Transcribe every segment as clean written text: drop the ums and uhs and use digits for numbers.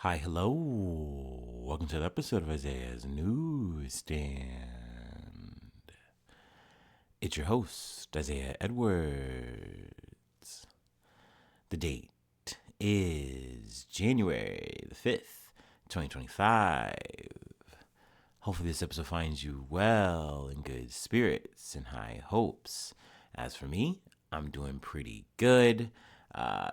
Hi, hello. Welcome to the episode of Isaiah's Newsstand. It's your host, Isaiah Edwards. The date is January the 5th, 2025. Hopefully, this episode finds you well, in good spirits, and high hopes. As for me, I'm doing pretty good.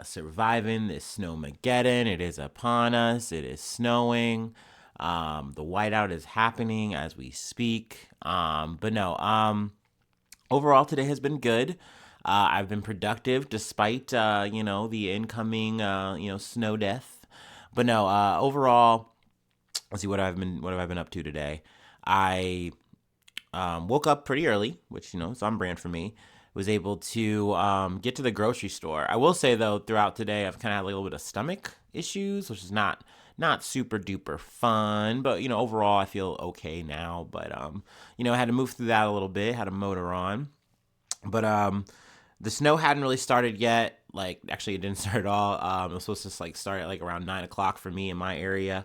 Surviving this snowmageddon. It is upon us. It is snowing. The whiteout is happening as we speak. But no, overall, today has been good. I've been productive despite, the incoming, snow death. But no, overall, let's see what have I been up to today. I woke up pretty early, which is on brand for me. Was able to get to the grocery store. I will say though, throughout today, I've kind of had a little bit of stomach issues, which is not super duper fun. But overall, I feel okay now. But I had to move through that a little bit. Had a motor on, but the snow hadn't really started yet. Like actually, it didn't start at all. It was supposed to start at around 9 o'clock for me in my area,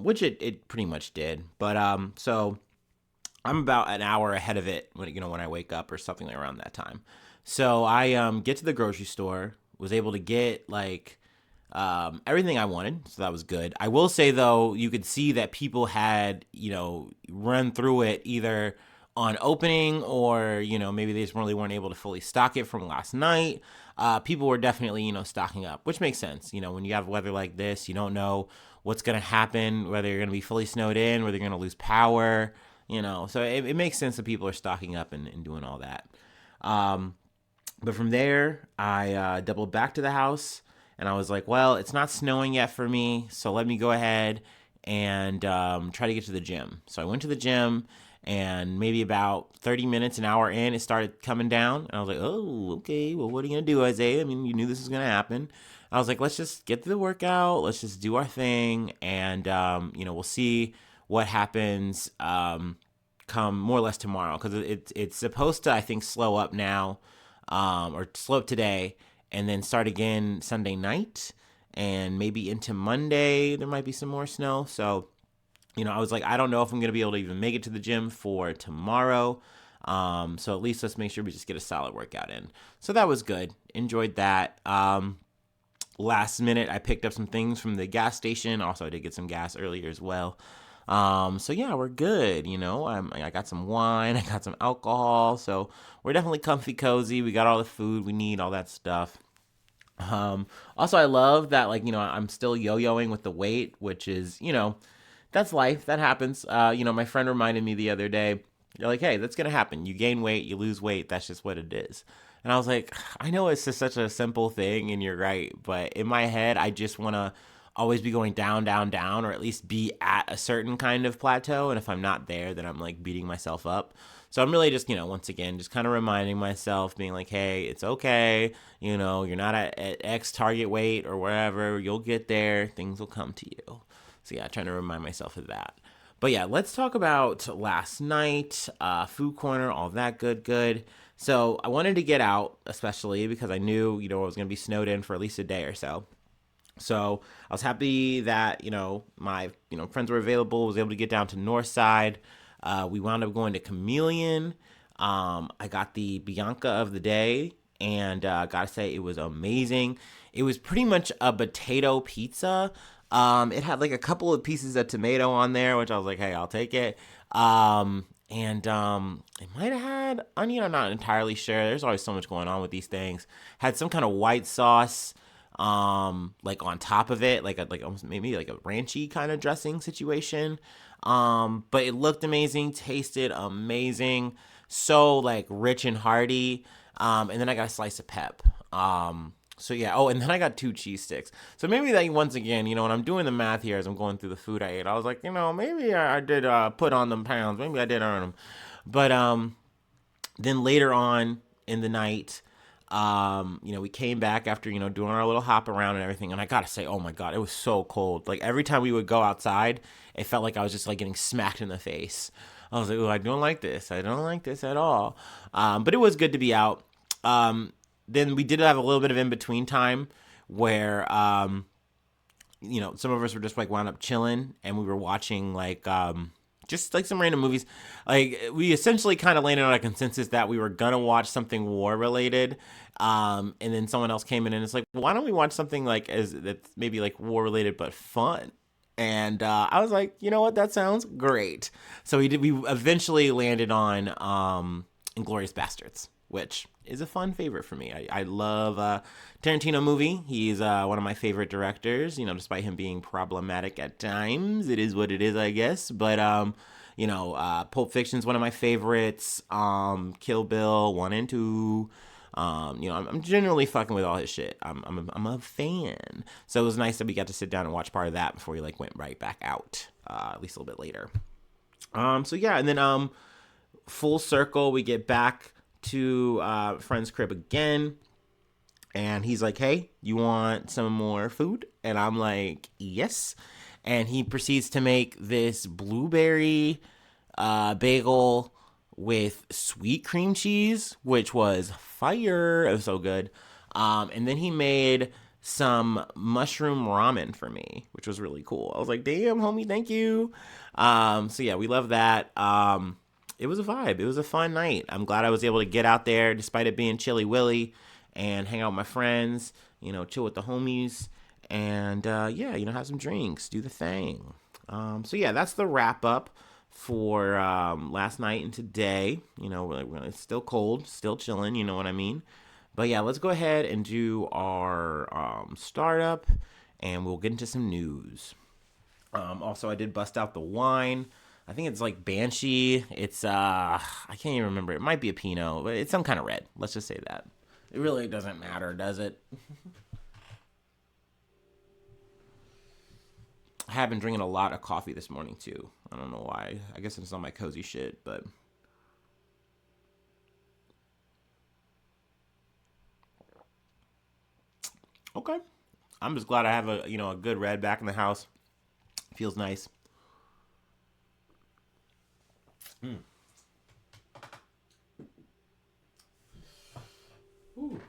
which it pretty much did. But so I'm about an hour ahead of it when I wake up or something like around that time. So I get to the grocery store, was able to get everything I wanted, so that was good. I will say though, you could see that people had run through it either on opening or maybe they just really weren't able to fully stock it from last night. People were definitely stocking up, which makes sense. When you have weather like this, you don't know what's gonna happen, whether you're gonna be fully snowed in, whether you're gonna lose power. So it makes sense that people are stocking up and doing all that. But from there, I doubled back to the house and I was like, well, it's not snowing yet for me, so let me go ahead and try to get to the gym. So I went to the gym, and maybe about 30 minutes, an hour in, it started coming down. And I was like, oh, okay, well, what are you going to do, Isaiah? I mean, you knew this was going to happen. I was like, let's just get to the workout. Let's just do our thing. And, we'll see what happens come more or less tomorrow. Because it's supposed to, I think, slow up now or slow up today and then start again Sunday night. And maybe into Monday, there might be some more snow. So I was like, I don't know if I'm going to be able to even make it to the gym for tomorrow. So at least let's make sure we just get a solid workout in. So that was good. Enjoyed that. Last minute, I picked up some things from the gas station. Also, I did get some gas earlier as well. So yeah, we're good. I got some wine, I got some alcohol. So we're definitely comfy cozy. We got all the food we need, all that stuff. Also, I love that, I'm still yo-yoing with the weight, which is, that's life. That happens. My friend reminded me the other day, you're like, hey, that's going to happen. You gain weight, you lose weight. That's just what it is. And I was like, I know it's just such a simple thing and you're right. But in my head, I just want to always be going down, down, down, or at least be at a certain kind of plateau. And if I'm not there, then I'm beating myself up. So I'm really just, once again, just kind of reminding myself, being like, hey, it's okay. You're not at X target weight or wherever. You'll get there. Things will come to you. So yeah, trying to remind myself of that. But yeah, let's talk about last night, food corner, all that good. So I wanted to get out, especially because I knew, I was going to be snowed in for at least a day or so. So I was happy that, my, friends were available, was able to get down to North Side. We wound up going to Chameleon. I got the Bianca of the day, and gotta say, it was amazing. It was pretty much a potato pizza. It had a couple of pieces of tomato on there, which I was like, hey, I'll take it. And it might have had onion. I'm not entirely sure. There's always so much going on with these things. Had some kind of white sauce, on top of it, almost maybe like a ranchy kind of dressing situation. But it looked amazing, tasted amazing, so rich and hearty. And then I got a slice of pep. So yeah. Oh, and then I got 2 cheese sticks. So maybe that once again, when I'm doing the math here as I'm going through the food I ate, I was like, maybe I did put on them pounds. Maybe I did earn them. But then later on in the night, we came back after, doing our little hop around and everything. And I gotta say, oh my God, it was so cold. Every time we would go outside, it felt like I was just getting smacked in the face. I was like, oh, I don't like this. I don't like this at all. But it was good to be out. Then we did have a little bit of in between time where some of us were just like wound up chilling, and we were watching like just like some random movies. Like we essentially kind of landed on a consensus that we were gonna watch something war related. And then someone else came in and it's like, why don't we watch something like as that's maybe like war related but fun? And I was like, you know what, that sounds great. So we eventually landed on Inglorious Bastards, which is a fun favorite for me. I love Tarantino movie. He's one of my favorite directors. Despite him being problematic at times, it is what it is, I guess. But Pulp Fiction's one of my favorites. Kill Bill 1 and 2. I'm generally fucking with all his shit. I'm a fan. So it was nice that we got to sit down and watch part of that before we like went right back out, at least a little bit later. So yeah, and then full circle, we get back to friend's crib again, and he's like, hey, you want some more food? And I'm like, yes. And he proceeds to make this blueberry bagel with sweet cream cheese, which was fire. It was so good. And then he made some mushroom ramen for me, which was really cool. I was like, damn, homie, thank you. So yeah, we love that. It was a vibe. It was a fun night. I'm glad I was able to get out there despite it being chilly willy and hang out with my friends, chill with the homies, and have some drinks, do the thing. So yeah, that's the wrap up for last night and today. It's still cold, still chilling, you know what I mean? But yeah, let's go ahead and do our startup, and we'll get into some news. Also, I did bust out the wine. I think it's like Banshee. It's I can't even remember. It might be a Pinot, but it's some kind of red. Let's just say that. It really doesn't matter, does it? I have been drinking a lot of coffee this morning too. I don't know why. I guess it's on my cozy shit, but okay. I'm just glad I have a good red back in the house. Feels nice. Mm. Ooh.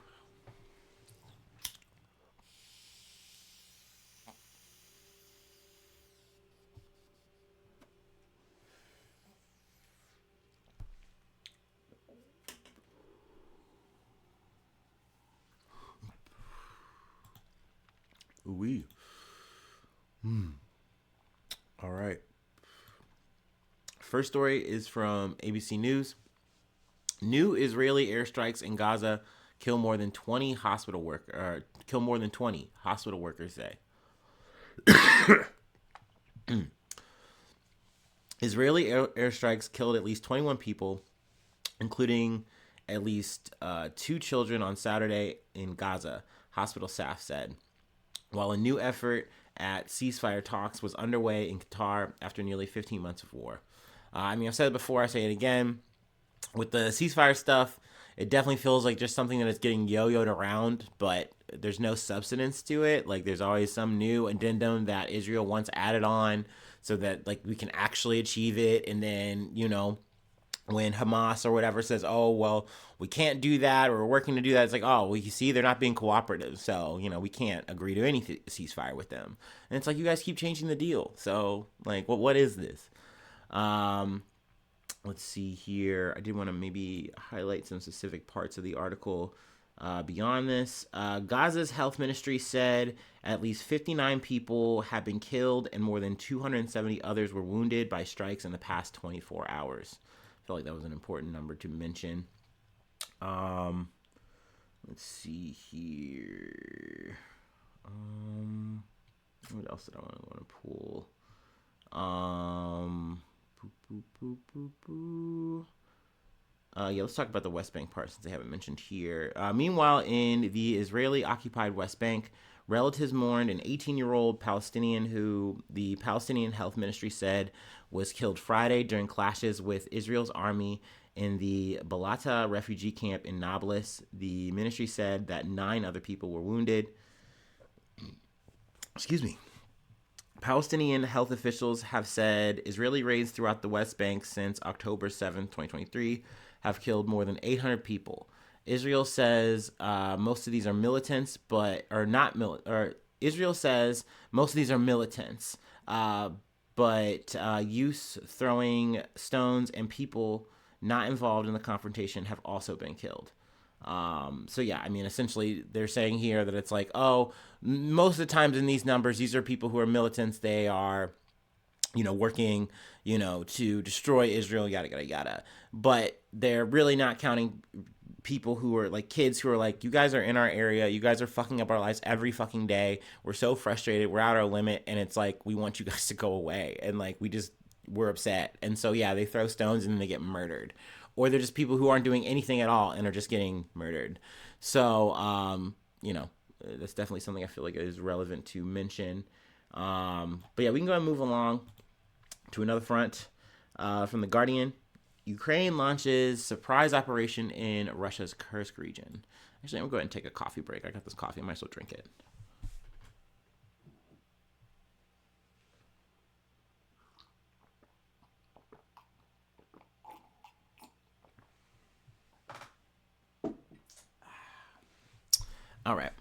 Ooh. All right. First story is from ABC News. New Israeli airstrikes in Gaza kill more than 20 hospital workers say. Israeli airstrikes killed at least 21 people, including at least 2 children on Saturday in Gaza, hospital staff said, while a new effort at ceasefire talks was underway in Qatar after nearly 15 months of war. I've said it before, I say it again. With the ceasefire stuff, it definitely feels like just something that is getting yo-yoed around, but there's no substance to it. Like there's always some new addendum that Israel wants added on so that like we can actually achieve it. And then, when Hamas or whatever says, oh, well, we can't do that or we're working to do that, it's like, oh, well, you see, they're not being cooperative. So, we can't agree to any ceasefire with them. And it's like, you guys keep changing the deal. So, like, what is this? Let's see here. I did want to maybe highlight some specific parts of the article. Beyond this, Gaza's health ministry said at least 59 people have been killed and more than 270 others were wounded by strikes in the past 24 hours. I feel like that was an important number to mention. Let's see here. What else did I want to pull? Let's talk about the West Bank part since they haven't mentioned here. Meanwhile, in the Israeli-occupied West Bank, relatives mourned an 18-year-old Palestinian who the Palestinian Health Ministry said was killed Friday during clashes with Israel's army in the Balata refugee camp in Nablus. The ministry said that 9 other people were wounded. Excuse me. Palestinian health officials have said Israeli raids throughout the West Bank since October 7th, 2023 have killed more than 800 people. Israel says most of these are militants, but are not Israel says most of these are militants, but youths throwing stones and people not involved in the confrontation have also been killed. So yeah, I mean, essentially, they're saying here that it's like, oh, most of the times in these numbers, these are people who are militants. They are, working, to destroy Israel, yada yada yada. But they're really not counting people who are like kids who are like, you guys are in our area, you guys are fucking up our lives every fucking day. We're so frustrated, we're at our limit, and it's like we want you guys to go away, and like we're upset, and so yeah, they throw stones and then they get murdered, or they're just people who aren't doing anything at all and are just getting murdered. So that's definitely something I feel like is relevant to mention. But yeah, we can go ahead and move along to another front. From the Guardian, Ukraine launches surprise operation in Russia's Kursk region. Actually, I'm going to go ahead and take a coffee break. I got this coffee. I might as well drink it. All right.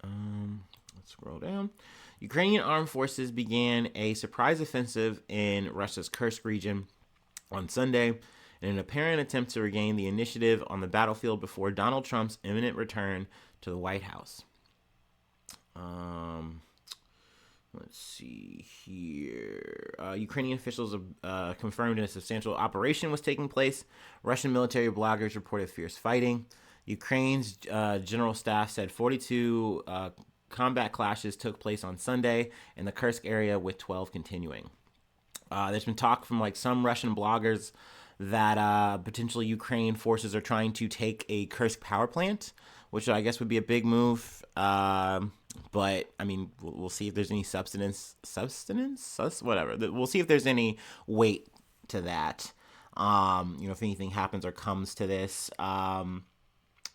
Let's scroll down. Ukrainian armed forces began a surprise offensive in Russia's Kursk region on Sunday in an apparent attempt to regain the initiative on the battlefield before Donald Trump's imminent return to the White House. Let's see here. Ukrainian officials confirmed a substantial operation was taking place. Russian military bloggers reported fierce fighting. Ukraine's general staff said 42 combat clashes took place on Sunday in the Kursk area, with 12 continuing. There's been talk from like some Russian bloggers that potentially Ukraine forces are trying to take a Kursk power plant, which I guess would be a big move. But I mean, we'll see if there's any substance, whatever. We'll see if there's any weight to that. If anything happens or comes to this.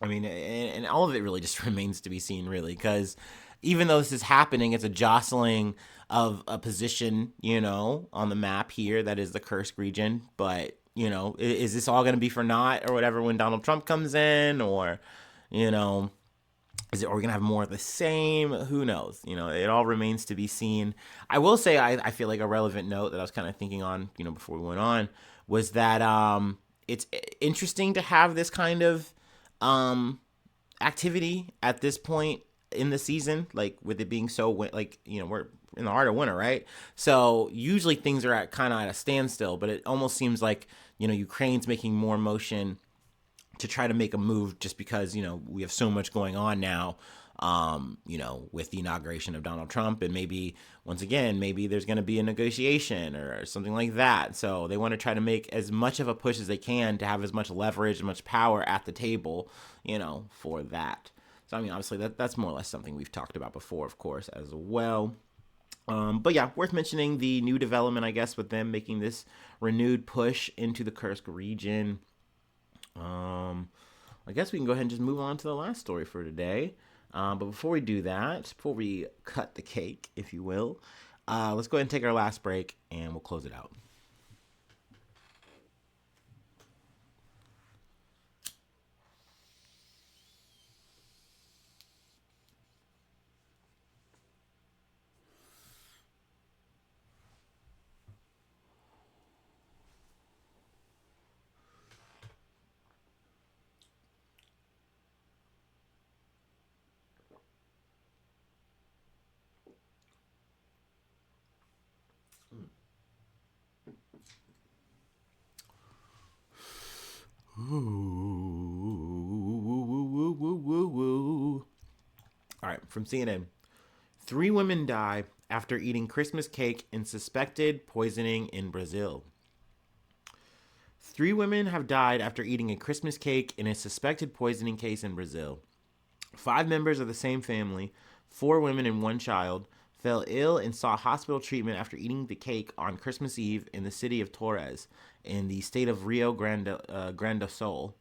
I mean, and all of it really just remains to be seen, really, because even though this is happening, it's a jostling of a position, on the map here that is the Kursk region. But, is this all going to be for naught or whatever when Donald Trump comes in? Or, are we going to have more of the same? Who knows? It all remains to be seen. I will say, I feel like a relevant note that I was kind of thinking on, before we went on, was that it's interesting to have this kind of activity at this point in the season, like with it being so, like, we're in the heart of winter, right? So usually things are kind of at a standstill, but it almost seems like, Ukraine's making more motion to try to make a move just because, we have so much going on now, with the inauguration of Donald Trump, and maybe once again, maybe there's going to be a negotiation or something like that. So they want to try to make as much of a push as they can to have as much leverage and much power at the table, for that. So, I mean, obviously that's more or less something we've talked about before, of course, as well. But yeah, worth mentioning the new development, I guess, with them making this renewed push into the Kursk region. I guess we can go ahead and just move on to the last story for today. But before we do that, before we cut the cake, if you will, let's go ahead and take our last break and we'll close it out. All right, from CNN. 3 women die after eating Christmas cake in suspected poisoning in Brazil. 3 women have died after eating a Christmas cake in a suspected poisoning case in Brazil. 5 members of the same family, 4 women and 1 child, fell ill and sought hospital treatment after eating the cake on Christmas Eve in the city of Torres, in the state of Rio Grande do Sul.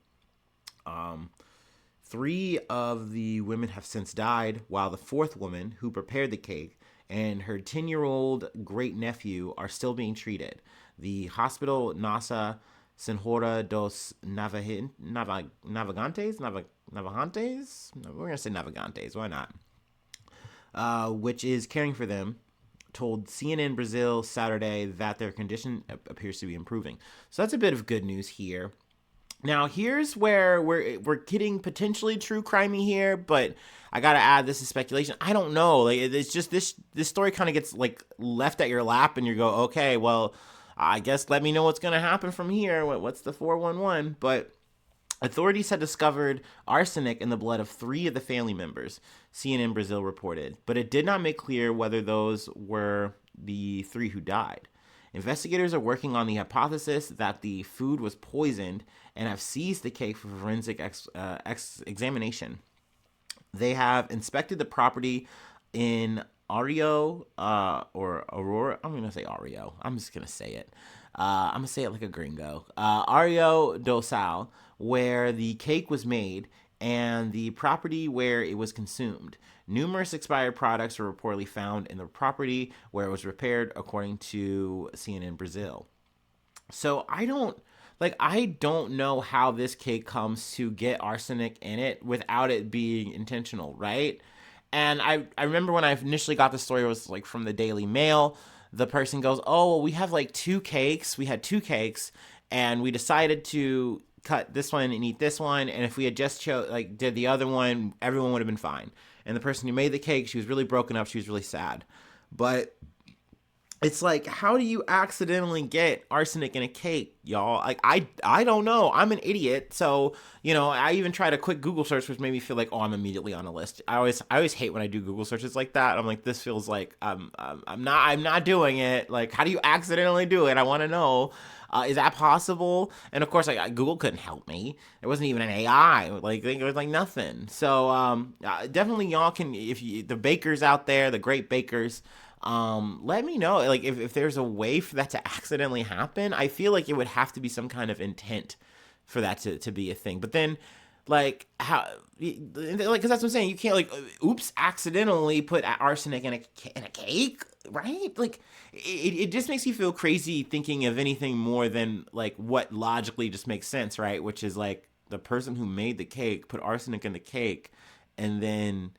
3 of the women have since died, while the 4th woman, who prepared the cake, and her 10-year-old great-nephew are still being treated. The hospital Nossa Senhora dos Navegantes? Navegantes? We're going to say Navegantes. Why not? which is caring for them, told CNN Brazil Saturday that their condition appears to be improving. So that's a bit of good news here. Now, here's where we're getting potentially true crimey here, but I gotta add, this is speculation. I don't know. Like, it's just this story kind of gets like left at your lap, and you go, okay, well, I guess let me know what's gonna happen from here. What's the 411? But authorities had discovered arsenic in the blood of 3 of the family members, CNN Brazil reported, but it did not make clear whether those were the 3 who died. Investigators are working on the hypothesis that the food was poisoned and have seized the cake for forensic examination. They have inspected the property in Ario, or Aurora. I'm going to say Ario. I'm just going to say it. I'm going to say it like a gringo. Ario do Sal, where the cake was made, and the property where it was consumed. Numerous expired products were reportedly found in the property where it was repaired, according to CNN Brazil. So I don't know how this cake comes to get arsenic in it without it being intentional, right? And I remember when I initially got the story, it was like from the Daily Mail. The person goes, oh, well, we have like 2 cakes. We had 2 cakes, and we decided to cut this one and eat this one. And if we had just did the other one, everyone would have been fine. And the person who made the cake, she was really broken up. She was really sad. But it's like, how do you accidentally get arsenic in a cake, y'all? Like, I don't know. I'm an idiot. So, I even tried a quick Google search, which made me feel like, oh, I'm immediately on a list. I always hate when I do Google searches like that. I'm like, this feels like I'm not doing it. Like, how do you accidentally do it? I want to know. Is that possible? And of course, Google couldn't help me. There wasn't even an AI. Like, there was like nothing. So definitely, y'all can, the bakers out there, the great bakers, let me know, like, if there's a way for that to accidentally happen. I feel like it would have to be some kind of intent for that to be a thing. But then, like, how, like, because that's what I'm saying, you can't, like, oops, accidentally put arsenic in a cake, right? Like, it just makes you feel crazy thinking of anything more than, like, what logically just makes sense, right? Which is, like, the person who made the cake put arsenic in the cake and then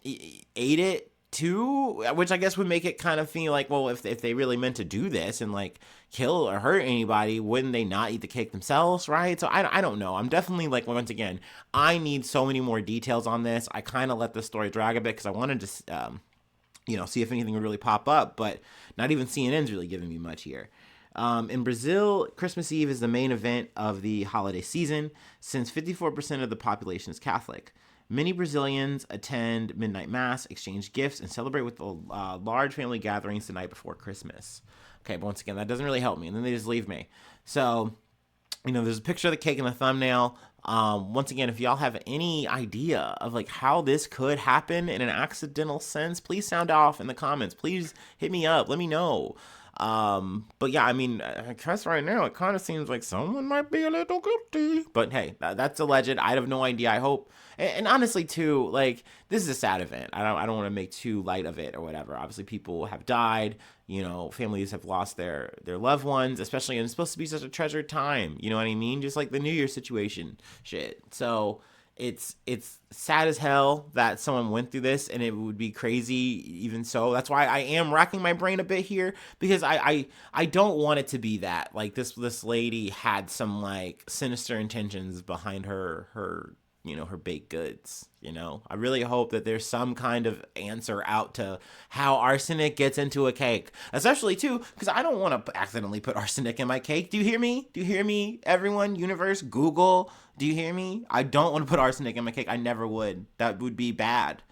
ate it too, which I guess would make it kind of feel like, well, if they really meant to do this and like kill or hurt anybody, wouldn't they not eat the cake themselves, right? So I don't know. I'm definitely, like, once again, I need so many more details on this. I kind of let the story drag a bit because I wanted to see if anything would really pop up, but not even CNN's really giving me much here. In Brazil, Christmas Eve is the main event of the holiday season, since 54% of the population is Catholic. Many Brazilians attend midnight mass, exchange gifts, and celebrate with large family gatherings the night before Christmas. Okay, but once again, that doesn't really help me, and then they just leave me. So, there's a picture of the cake in the thumbnail. Once again, if y'all have any idea of like how this could happen in an accidental sense, please sound off in the comments. Please hit me up. Let me know. But yeah, I guess right now it kind of seems like someone might be a little guilty. But hey, that's alleged. I have no idea. I hope. And honestly, too, like, this is a sad event. I don't want to make too light of it or whatever. Obviously, people have died. Families have lost their loved ones, especially, and it's supposed to be such a treasured time. You know what I mean? Just like the New Year situation, shit. So it's sad as hell that someone went through this, and it would be crazy even so. That's why I am racking my brain a bit here, because I don't want it to be that, like, this lady had some, like, sinister intentions behind her her baked goods. I really hope that there's some kind of answer out to how arsenic gets into a cake, especially too, because I don't want to accidentally put arsenic in my cake. Do you hear me, everyone? Universe, Google, do you hear me? I don't want to put arsenic in my cake. I never would. That would be bad.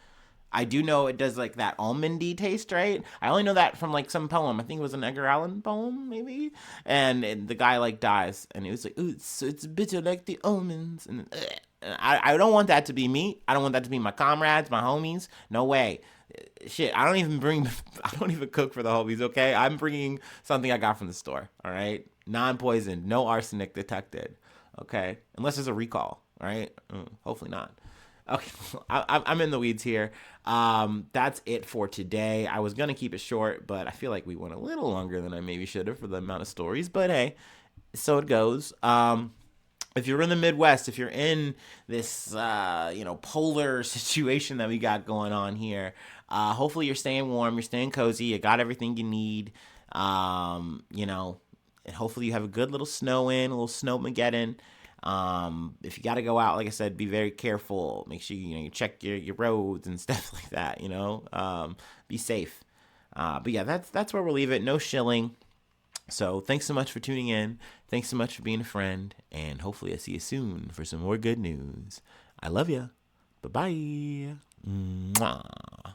I do know it does, like, that almondy taste, right? I only know that from, like, some poem. I think it was an Edgar Allan poem, maybe. And the guy, like, dies, and it was like, ooh, it's bitter like the almonds. And I don't want that to be me. I don't want that to be my comrades, my homies. No way. Shit, I don't even cook for the homies, okay? I'm bringing something I got from the store, all right? Non-poisoned, no arsenic detected, okay? Unless there's a recall, all right? Hopefully not. Okay, I'm in the weeds here. That's it for today. I was going to keep it short, but I feel like we went a little longer than I maybe should have for the amount of stories. But hey, so it goes. If you're in the Midwest, if you're in this, polar situation that we got going on here, hopefully you're staying warm, you're staying cozy, you got everything you need. And hopefully you have a good little snow in, a little snowmageddon. If you got to go out, like I said, be very careful. Make sure you check your roads and stuff like that. Be safe. But yeah, that's where we'll leave it. No shilling. So thanks so much for tuning in. Thanks so much for being a friend, and hopefully I see you soon for some more good news. I love ya. Bye bye. Mwah.